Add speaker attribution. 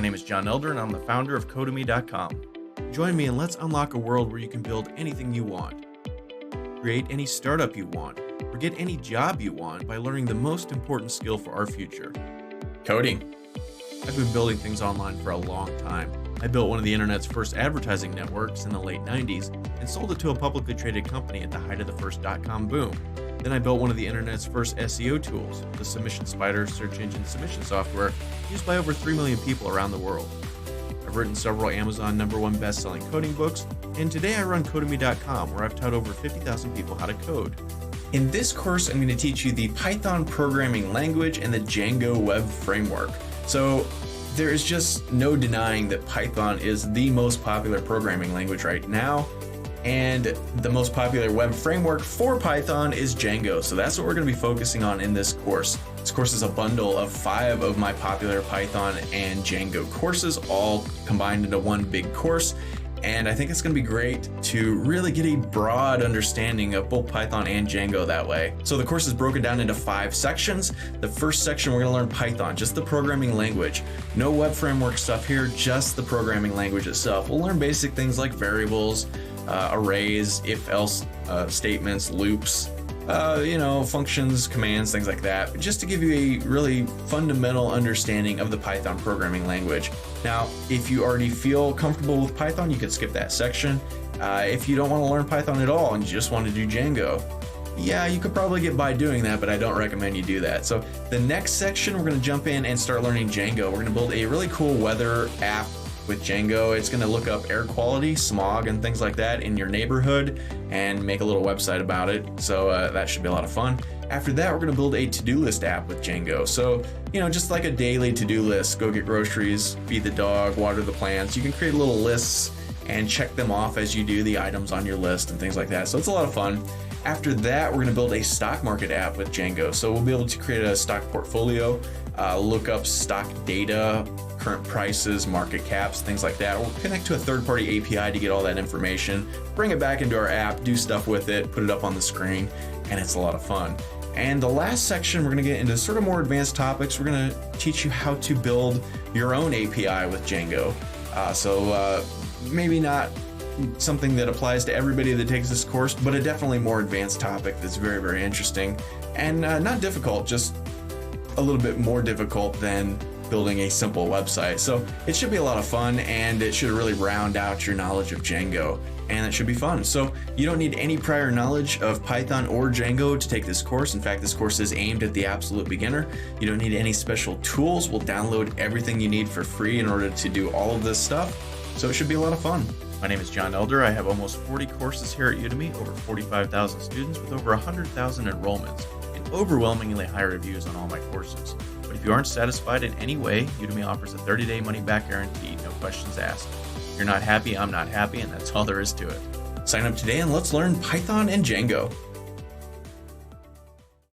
Speaker 1: My name is John Elder and I'm the founder of Codemy.com. Join me and let's unlock a world where you can build anything you want, create any startup you want, or get any job you want by learning the most important skill for our future, coding. I've been building things online for a long time. I built one of the internet's first advertising networks in the late 90s and sold it to a publicly traded company at the height of the first .com boom. Then I built one of the internet's first SEO tools, the Submission Spider search engine submission software used by over 3 million people around the world. I've written several Amazon #1 best-selling coding books, and today I run Codemy.com, where I've taught over 50,000 people how to code. In this course, I'm going to teach you the Python programming language and the Django web framework. So there is just no denying that Python is the most popular programming language right now, and the most popular web framework for Python is Django. So that's what we're going to be focusing on in this course. This course is a bundle of 5 of my popular Python and Django courses, all combined into one big course. And I think it's going to be great to really get a broad understanding of both Python and Django that way. So the course is broken down into 5 sections. The first section, we're going to learn Python, just the programming language. No web framework stuff here, just the programming language itself. We'll learn basic things like variables, arrays, if-else statements, loops, functions, commands, things like that, just to give you a really fundamental understanding of the Python programming language. Now, if you already feel comfortable with Python, you could skip that section. If you don't want to learn Python at all and you just want to do Django, yeah, you could probably get by doing that, but I don't recommend you do that. So the next section, we're going to jump in and start learning Django. We're going to build a really cool weather app with Django. It's going to look up air quality, smog, and things like that in your neighborhood and make a little website about it. So that should be a lot of fun. After that, we're going to build a to-do list app with Django. So, just like a daily to-do list, go get groceries, feed the dog, water the plants. You can create little lists and check them off as you do the items on your list and things like that. So it's a lot of fun. After that, we're going to build a stock market app with Django. So we'll be able to create a stock portfolio, look up stock data, current prices, market caps, things like that. We'll connect to a third-party API to get all that information, bring it back into our app, do stuff with it, put it up on the screen, and it's a lot of fun. And the last section, we're going to get into sort of more advanced topics. We're going to teach you how to build your own API with Django. So maybe not something that applies to everybody that takes this course, but a definitely more advanced topic that's very, very interesting and not difficult, just a little bit more difficult than building a simple website. So it should be a lot of fun, and it should really round out your knowledge of Django, and it should be fun. So you don't need any prior knowledge of Python or Django to take this course. In fact, this course is aimed at the absolute beginner. You don't need any special tools. We'll download everything you need for free in order to do all of this stuff. So it should be a lot of fun. My name is John Elder. I have almost 40 courses here at Udemy, over 45,000 students with over 100,000 enrollments, and overwhelmingly high reviews on all my courses. But if you aren't satisfied in any way, Udemy offers a 30-day money-back guarantee, no questions asked. If you're not happy, I'm not happy, and that's all there is to it. Sign up today and let's learn Python and Django.